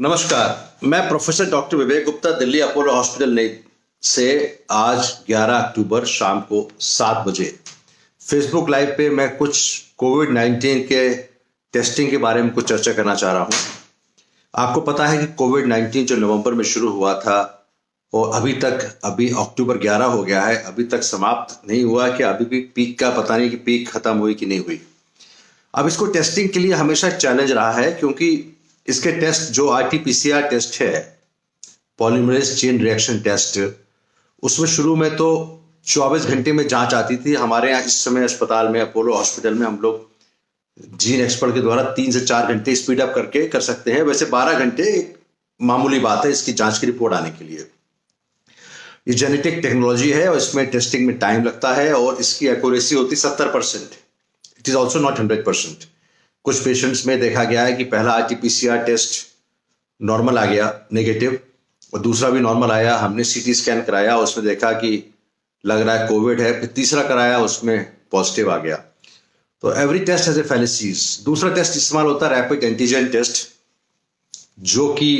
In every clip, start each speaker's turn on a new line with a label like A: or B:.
A: नमस्कार, मैं professor doctor विवेक Gupta Delhi Apollo hospital नई से आज 11 अक्टूबर शाम को 7 बजे फेसबुक लाइव पे मैं कुछ कोविड-19 के टेस्टिंग के बारे में कुछ चर्चा करना चाह रहा हूँ। आपको पता है कि कोविड-19 जो नवंबर में शुरू हुआ था और अभी अक्टूबर 11 हो गया है, अभी तक समाप्त नहीं हुआ कि अभी भी पीक का पता नहीं कि पीक खत्म हुई कि नहीं हुई। अब इसको टेस्टिंग के लिए हमेशा चैलेंज रहा है क्योंकि इसके टेस्ट जो आरटी-पीसीआर टेस्ट है, पॉलीमरेज चेन रिएक्शन टेस्ट, उसमें शुरू में तो 24 घंटे में जांच आती थी। हमारे यहाँ इस समय अस्पताल में अपोलो हॉस्पिटल में हम लोग जीन एक्सपर्ट के द्वारा 3 से 4 घंटे स्पीड अप करके कर सकते हैं। वैसे 12 घंटे एक मामूली बात है इसकी जांच की रिपोर्ट आने के लिए। ये जेनेटिक टेक्नोलॉजी है और इसमें टेस्टिंग में टाइम लगता है और इसकी एक्यूरेसी होती 70%। It is also not 100%। कुछ पेशेंट्स में देखा गया है कि पहला आरटी-पीसीआर टेस्ट नॉर्मल आ गया, नेगेटिव, और दूसरा भी नॉर्मल आया। हमने सीटी स्कैन कराया, उसमें देखा कि लग रहा है कोविड है। फिर तीसरा कराया, उसमें पॉजिटिव आ गया। तो every test has a fallacies. दूसरा टेस्ट इस्तेमाल होता है रैपिड एंटीजन टेस्ट, जो कि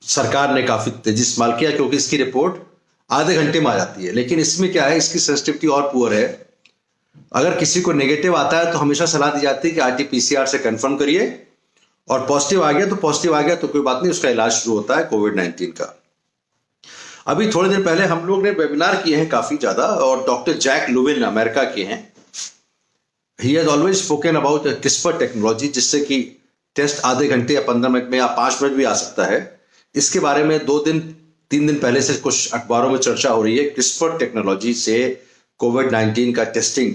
A: सरकार ने काफी तेजी से इस्तेमाल किया क्योंकि इसकी रिपोर्ट आधे घंटे में आ जाती है। लेकिन इसमें क्या है, इसकी सेंसिटिविटी और पुअर है। अगर किसी को नेगेटिव आता है तो हमेशा सलाह दी जाती है कि आरटी-पीसीआर से कंफर्म करिए, और पॉजिटिव आ गया तो कोई बात नहीं, उसका इलाज शुरू होता है कोविड-19 का। अभी थोड़े दिन पहले हम लोग ने वेबिनार किए हैं काफी ज्यादा, और डॉक्टर जैक लुविन अमेरिका के हैं। He has always spoken about CRISPR technology, जिससे कि टेस्ट आधे घंटे या 15 मिनट में या 5 मिनट भी आ सकता है। इसके बारे में 2-3 दिन पहले से कुछ अखबारों में चर्चा हो रही है, क्रिस्पर टेक्नोलॉजी से कोविड-19 का टेस्टिंग।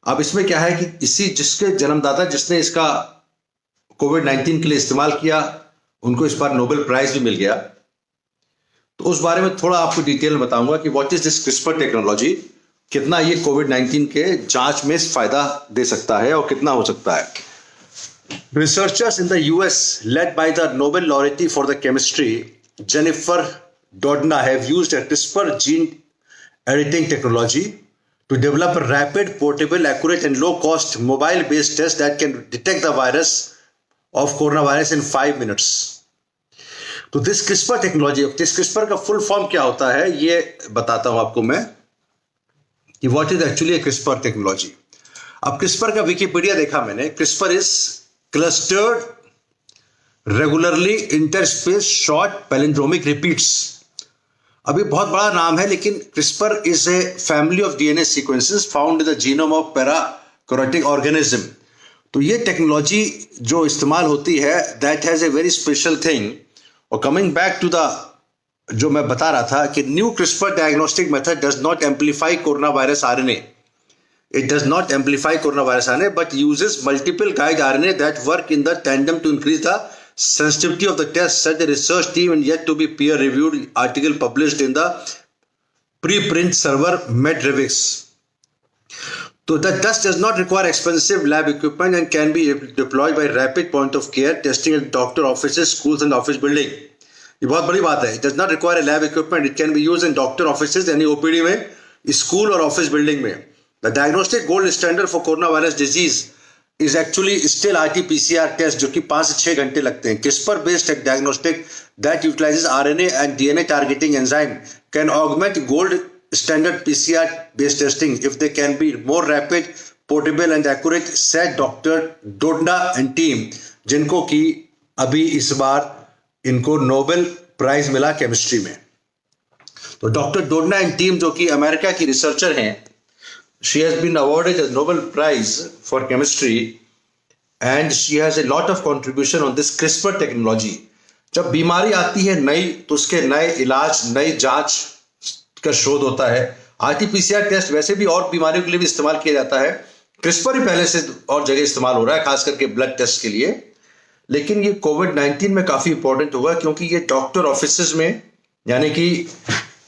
A: अब इसमें क्या है कि जिसके जन्मदाता जिसने इसका कोविड-19 के लिए इस्तेमाल किया, उनको इस बार नोबेल प्राइज भी मिल गया। तो उस बारे में थोड़ा आपको डिटेल में बताऊंगा कि what is this CRISPR technology, कितना ये कोविड-19 के जांच में फायदा दे सकता है और कितना हो सकता है। Researchers in the US led by the Nobel laureate for the chemistry Jennifer Doudna have used a CRISPR gene editing technology to develop a rapid, portable, accurate and low-cost mobile-based test that can detect the virus of coronavirus in 5 minutes. तो this CRISPR technology, this CRISPR का full form क्या होता है ये बताता हूं आपको मैं कि what is actually a CRISPR technology. अब CRISPR का विकिपीडिया देखा मैंने। CRISPR is clustered regularly interspersed short palindromic repeats। अभी बहुत बड़ा नाम है, लेकिन CRISPR is a family of DNA sequences found in the genome of parakaryotic organism। तो ये टेक्नोलॉजी जो इस्तेमाल होती है, that has a very special thing। और coming back to the जो मैं बता रहा था कि new CRISPR diagnostic method does not amplify coronavirus RNA। It does not amplify coronavirus RNA but uses multiple guide RNA that work in the tandem to increase the sensitivity of the test, said the research team in yet to be peer-reviewed article published in the preprint server MedRevix. So the test does not require expensive lab equipment and can be deployed by rapid point of care testing in doctor offices, schools and office building। ये बहुत बड़ी बात है। It does not require a lab equipment. It can be used in doctor offices, यानी OPD में, school और office building में। The diagnostic gold standard for coronavirus disease is actually still RT-PCR test, जो कि 5 से 6 घंटे लगते हैं। CRISPR based diagnostic that utilizes RNA and DNA targeting enzyme can augment gold standard PCR based testing if they can be more rapid, portable and accurate, said Dr. Dodna and team, जिनको कि अभी इस बार इनको Nobel prize मिला chemistry में। तो doctor डोडना and team जो कि अमेरिका की रिसर्चर हैं, she has been awarded a Nobel Prize for chemistry and she has a lot of contribution on this CRISPR technology। जब बीमारी आती है नई, तो उसके नए इलाज, नई जांच का शोध होता है। आरटी-पीसीआर टेस्ट वैसे भी और बीमारियों के लिए भी इस्तेमाल किया जाता है। CRISPR ही पहले से और जगह इस्तेमाल हो रहा है, खास करके ब्लड टेस्ट के लिए। लेकिन ये कोविड-19 में काफी इंपॉर्टेंट होगा क्योंकि ये डॉक्टर ऑफिसेज में, यानी कि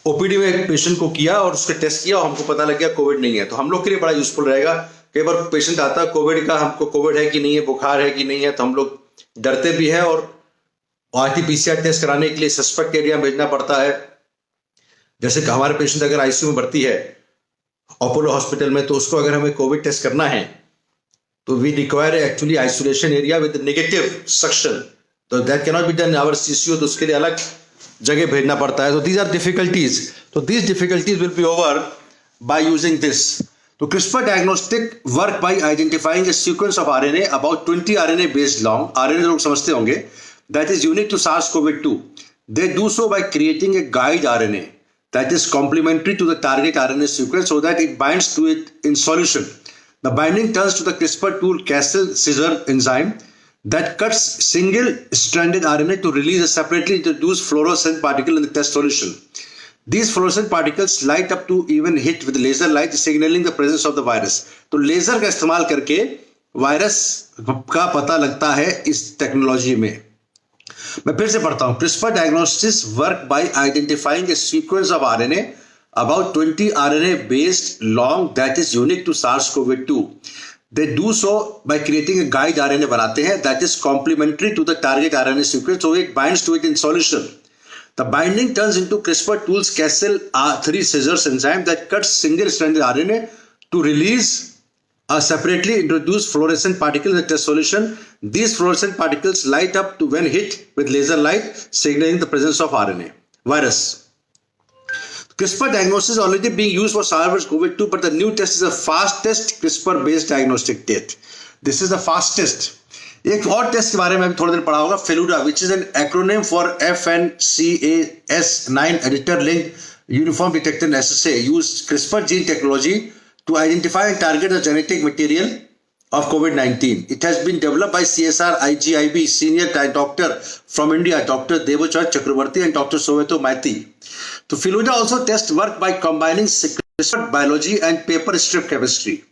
A: ओपीडी में एक पेशेंट को किया और उसके टेस्ट किया और हमको पता लग गया कोविड नहीं है, तो हम लोग के लिए बड़ा यूजफुल रहेगा। कई बार पेशेंट आता है कोविड का, हमको कोविड है कि नहीं है, बुखार है कि नहीं है, तो हम लोग डरते भी हैं और आरटी-पीसीआर टेस्ट कराने के लिए सस्पेक्ट एरिया भेजना पड़ता है। जैसे कि हमारे पेशेंट अगर आईसीयू में भर्ती है अपोलो हॉस्पिटल में, तो उसको अगर हमें कोविड टेस्ट करना है तो we require actually isolation area with negative suction तो that can not be done our CCO, तो उसके लिए अलग जगह भेजना पड़ता है. तो दीज आर डिफिकल्टीज. तो these difficulties will be over by using this. तो CRISPR diagnostic work by identifying a sequence of RNA, about 20 RNA based long. RNA लोग समझते होंगे, that is unique to SARS-CoV-2. They do so by creating a guide RNA that is complementary to the target RNA sequence so that it binds to it in solution. The binding turns to the CRISPR tool Cas-scissor enzyme that cuts single-stranded RNA to release a separately introduced fluorescent particle in the test solution. These fluorescent particles light up to even hit with laser light, signaling the presence of the virus. तो laser का इस्तेमाल करके virus का पता लगता है इस technology में. मैं फिर से पढ़ता हूं. CRISPR diagnostics work by identifying a sequence of RNA, about 20 RNA based long, that is unique to SARS-CoV-2. They do so by creating a guide RNA बनाते हैं that is complementary to the target RNA sequence, so it binds to it in solution. The binding turns into CRISPR tool's Cas-3 scissors enzyme that cuts single-stranded RNA to release a separately introduced fluorescent particle in the test solution. These fluorescent particles light up to when hit with laser light, signaling the presence of RNA virus. CRISPR diagnosis is already being used for SARS-CoV-2, but the new test is the fastest CRISPR-based diagnostic test. This is the fastest. एक और test के बारे में अभी थोड़ी देर पढ़ा होगा, Feluda, which is an acronym for FNCAS9 editor link uniform detector SSA, use CRISPR gene technology to identify and target the genetic material of COVID-19. It has been developed by CSR IGIB senior doctor from India, Dr. Devachar Chakrabarty and Dr. Soweto Maiti. So Feluda also test work by combining CRISPR biology and paper strip chemistry.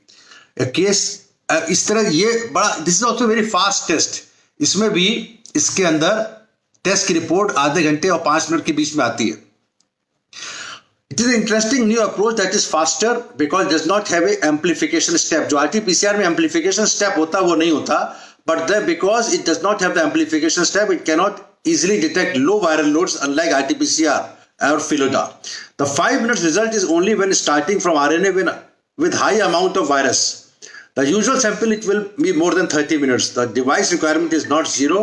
A: A case इस तरह ये बड़ा, this is also very fast test. इसमें भी इसके अंदर test की report आधे घंटे और 5 मिनट के बीच में आती है. It is interesting new approach that is faster because does not have a amplification step. जो RT-PCR में एम्पलीफिकेशन स्टेप होता है वो नहीं होता, but because it does not have the amplification step, it can not easily detect low viral loads unlike RT-PCR or Feluda. The 5 minutes result is only when starting from RNA with high amount of virus. The usual sample, it will be more than 30 minutes. The device requirement is not zero.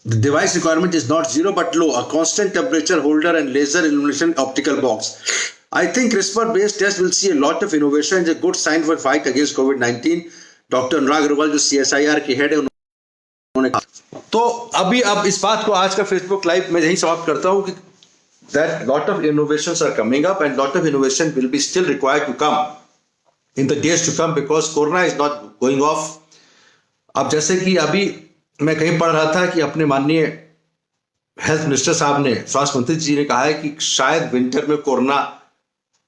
A: The device requirement is not zero but low. A constant temperature holder and laser illumination optical box. I think CRISPR-based test will see a lot of innovation. It's a good sign for fight against COVID-19. Dr. Anurag Agrawal जो CSIR के head है, उन्होंने कहा. तो अब इस बात को आज का Facebook लाइव में यही समाप्त करता हूँ कि that lot of innovations are coming up and lot of innovation will be still required to come in the days to come because corona is not going off. अब जैसे कि अभी मैं कहीं पढ़ रहा था कि अपने माननीय हेल्थ मिनिस्टर साहब ने, स्वास्थ्य मंत्री जी ने कहा है कि शायद विंटर में कोरोना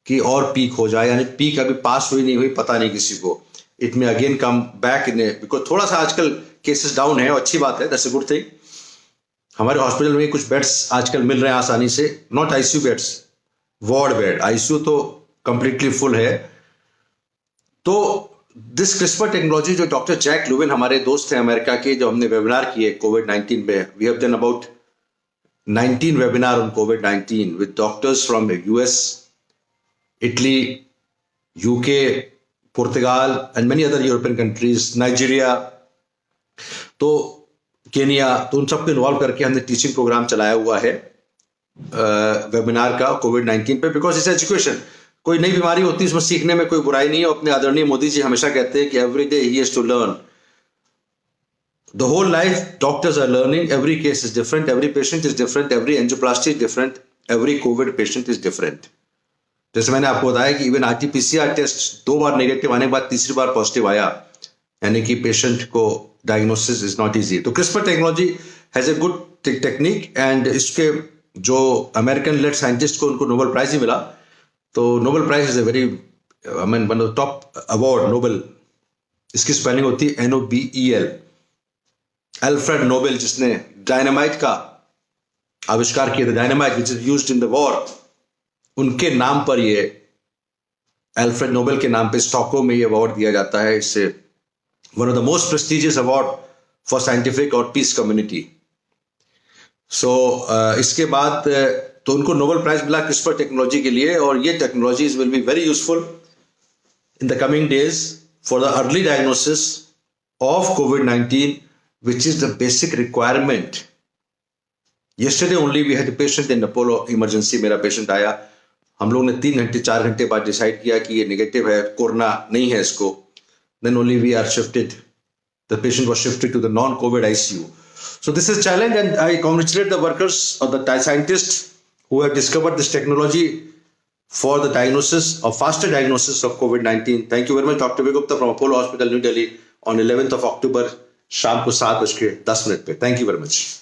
A: की और पीक हो जाए, यानी पीक अभी पास हुई नहीं हुई पता नहीं किसी को. इट में again come back in, because थोड़ा सा आजकल केसेस डाउन है, अच्छी बात है, दैट्स अ गुड थिंग. हमारे हॉस्पिटल में कुछ बेड्स आजकल मिल रहे हैं आसानी से, not ICU beds, ward bed. ICU तो कंप्लीटली फुल है. तो दिस CRISPR टेक्नोलॉजी जो डॉक्टर जैक लुविन हमारे दोस्त हैं अमेरिका के, जो हमने वेबिनार किए COVID-19 पे, we have done about 19 webinar on COVID-19 with doctors from US, Italy, UK, पुर्तगाल and many other European countries, Nigeria, तो केनिया. तो उन सबको इन्वॉल्व करके हमने टीचिंग प्रोग्राम चलाया हुआ है वेबिनार का COVID-19 पे, बिकॉज इट्स एजुकेशन. कोई नई बीमारी होती है, उसमें सीखने में कोई बुराई नहीं है. अपने आदरणीय मोदी जी हमेशा कहते हैं कि every day he has to learn. The whole life doctors are learning. Every case is different, every patient is different, every angioplasty is different, every covid patient is different. जैसे मैंने आपको बताया कि इवन RT-PCR टेस्ट 2 बार negative आने के बाद तीसरी बार positive आया, यानी कि पेशेंट को डायग्नोसिस इज नॉट इजी. तो CRISPR technology has a good technique and इसके जो अमेरिकन लेड साइंटिस्ट को उनको नोबेल प्राइज ही मिला. तो Nobel prize is a very, I mean one of the top award. Nobel, इसकी स्पेलिंग होती है NOBEL. अल्फ्रेड नोबेल, जिसने डायनामाइट का आविष्कार किया था, dynamite which is used in the war, उनके नाम पर ये, अल्फ्रेड नोबेल के नाम पे स्टॉकहोम में ये अवार्ड दिया जाता है. इससे one of the most prestigious award for scientific और पीस कम्युनिटी. सो इसके बाद तो उनको नोबेल प्राइज मिला CRISPR टेक्नोलॉजी के लिए, और ये technologies will be very useful in the coming days for the early diagnosis of COVID-19, which is the basic requirement. Yesterday only we had a patient in Apollo emergency. मेरा patient आया, हम लोग ने 3 घंटे 4 घंटे बाद डिसाइड किया कि ये नेगेटिव है, कोरोना नहीं है इसको. Then only we are shifted. The patient was shifted to the non-COVID ICU. So this is a challenge, and I congratulate the workers or the scientists who have discovered this technology for the diagnosis or faster diagnosis of COVID-19. Thank you very much, Dr. Vivek Gupta from Apollo Hospital, New Delhi, on 11th of October, शाम को 7:10 पे. Thank you very much.